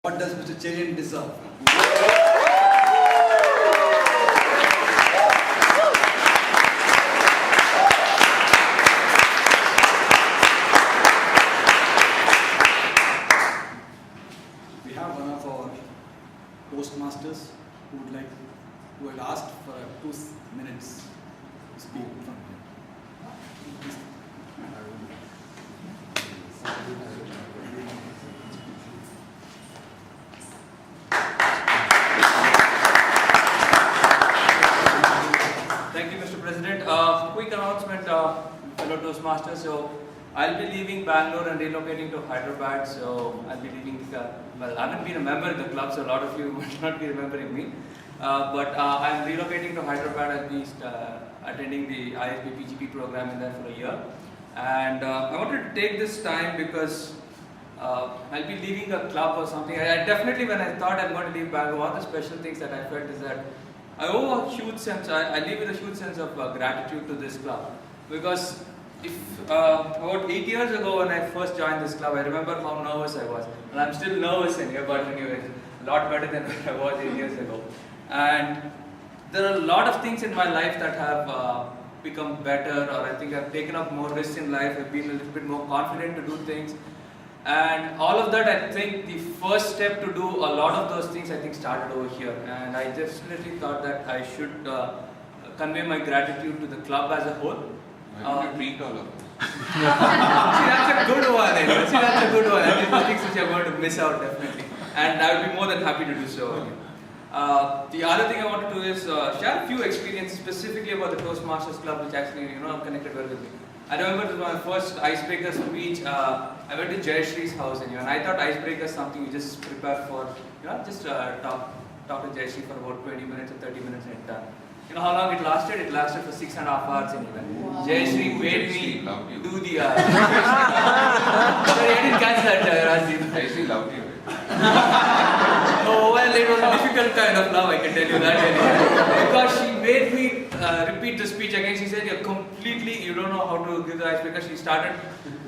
What does Mr. Cherian deserve? We have one of our postmasters who had asked for 2 minutes to speak from him. Please. Thank you, Mr. President. Quick announcement, fellow Toastmasters. So, I'll be leaving Bangalore and relocating to Hyderabad. So, I'll be leaving. Well, I haven't been a member in the club, so a lot of you might not be remembering me. But I'm relocating to Hyderabad. I'll be attending the ISB PGP program in there for a year. And I wanted to take this time because I'll be leaving a club or something. I definitely, when I thought I'm going to leave Bangalore, one of the special things that I felt is that I owe a huge sense, I live with a huge sense of gratitude to this club. Because if about 8 years ago when I first joined this club, I remember how nervous I was. And I'm still nervous in here, but anyway, a lot better than I was 8 years ago. And there are a lot of things in my life that have become better, or I think I've taken up more risks in life, I've been a little bit more confident to do things. And all of that, I think the first step to do a lot of those things, I think, started over here. And I definitely thought that I should convey my gratitude to the club as a whole. Why don't you treat all of them? See, that's a good one. Anyway. See, that's a good one. And these are things which I'm going to miss out, definitely. And I would be more than happy to do so. The other thing I want to do is share a few experiences specifically about the Toastmasters Club, which actually, connected well with me. I remember it was my first icebreaker speech. I went to Jayashree's house and I thought icebreaker is something you just prepare for, just talk to Jayashree for about 20 minutes or 30 minutes and done. You know how long it lasted? It lasted for 6.5 hours anyway. Wow. Jayashree made me do the... Sorry, I didn't catch that, Rajdeep. Jayashree loved you. Oh, well, it was a difficult kind of love, I can tell you that anyway. Because she made me repeat the speech again. She said, you don't know how to give the icebreaker. She started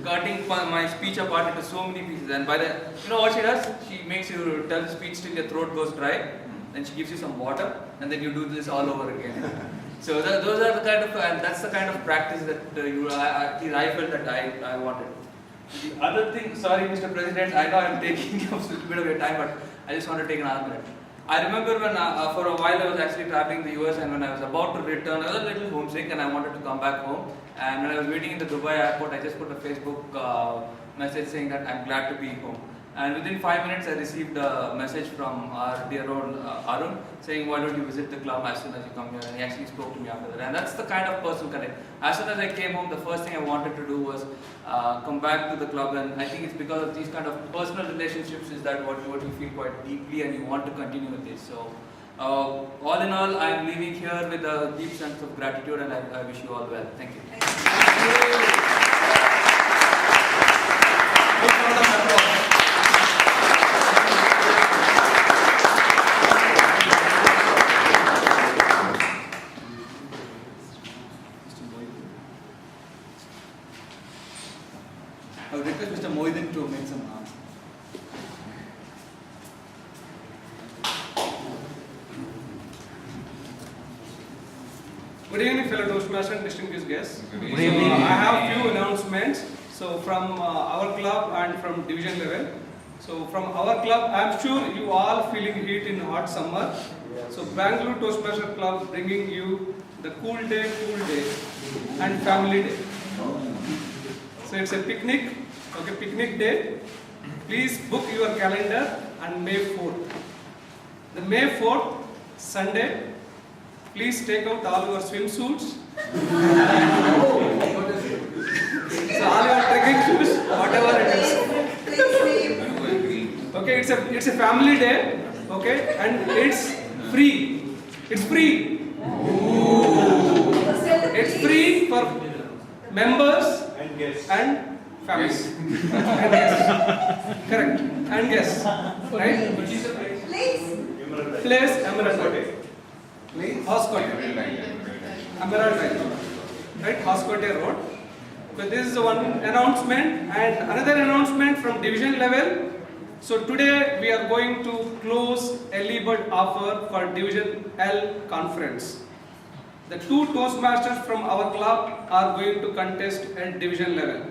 cutting my speech apart into so many pieces. And by the, you know what she does? She makes you tell the speech till your throat goes dry. Then she gives you some water, and then you do this all over again. So those are the kind of, and that's the kind of practice that I felt that I wanted. The other thing, sorry Mr. President, I know I'm taking a little bit of your time, but I just want to take another minute. I remember when for a while I was actually traveling the US, and when I was about to return, I was a little homesick and I wanted to come back home. And when I was waiting in the Dubai airport, I just put a Facebook message saying that I'm glad to be home. And within 5 minutes, I received a message from our dear old Arun saying, why don't you visit the club as soon as you come here? And he actually spoke to me after that. And that's the kind of personal connect. As soon as I came home, the first thing I wanted to do was come back to the club. And I think it's because of these kind of personal relationships is that what you feel quite deeply and you want to continue with this. So all in all, I'm leaving here with a deep sense of gratitude, and I wish you all well. Thank you. I would request Mr. Mohiddin to make some answers. Good evening, fellow Toastmasters and distinguished guests. Good So, evening. I have few announcements. So from our club and from division level. So from our club, I am sure you all feeling heat in hot summer. So Bangalore Toastmaster Club bringing you the cool day and family day. So it's a picnic, picnic day. Please book your calendar on May 4th. The May 4th, Sunday, please take out all your swimsuits. So all your trekking shoes, whatever it is. Okay, it's a family day, and it's free. It's free. It's free for members and families. And guests. Correct. And guests. Right? Which is the place? Place Emerald. Hoskote. Emerald Line. Right? Hoskote Road. So this is one announcement, and another announcement from division level. So today we are going to close early bird offer for Division L conference. The two Toastmasters from our club are going to contest at division level.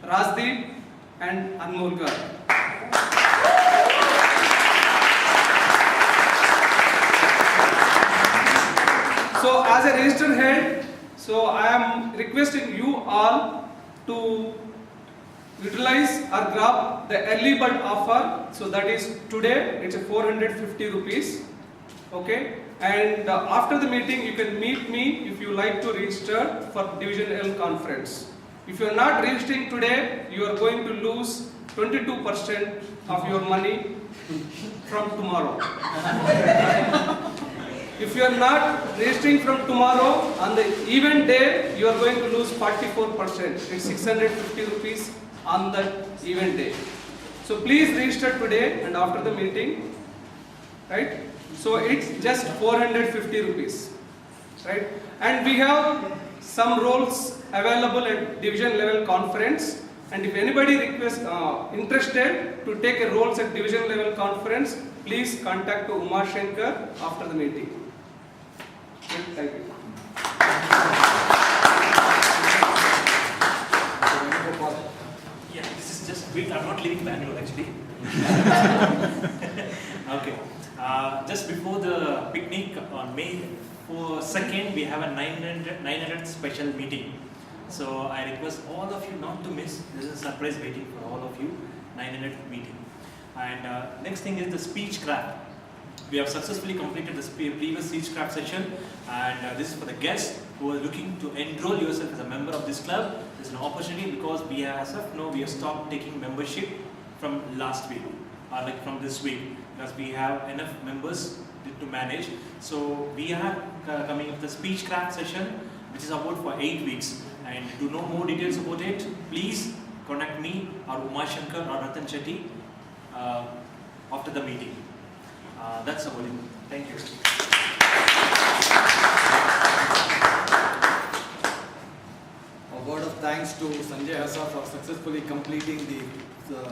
Rajdeep and Anmol Gar. So as a registered head, so I am requesting you all to utilize or grab the early bird offer. So that is today, it's a 450 rupees. Okay, and after the meeting you can meet me if you like to register for Division L conference. If you are not registering today, you are going to lose 22% of your money from tomorrow. If you are not registering from tomorrow, on the event day, you are going to lose 44%. It's 650 rupees on the event day. So please register today and after the meeting, right? So it's just 450 rupees, right? And we have some roles available at division level conference. And if anybody interested to take a roles at division level conference, please contact to Uma Shankar after the meeting. Thank you. Yeah, this is just quick. I'm not leaving Bangalore actually. Okay. Just before the picnic on May 2nd, we have a 900 special meeting. So I request all of you not to miss. This is a surprise waiting for all of you. 900 meeting. And next thing is the speech craft. We have successfully completed the previous speech craft session, and this is for the guests who are looking to enroll yourself as a member of this club. This is an opportunity because we have stopped taking membership from last week or like from this week because we have enough members to manage. So we are coming up with the speech craft session, which is about for 8 weeks. And to know more details about it, please contact me or Uma Shankar or Ratan Chetty after the meeting. That's about it. Thank you. A word of thanks to Sanjay Hassa for successfully completing the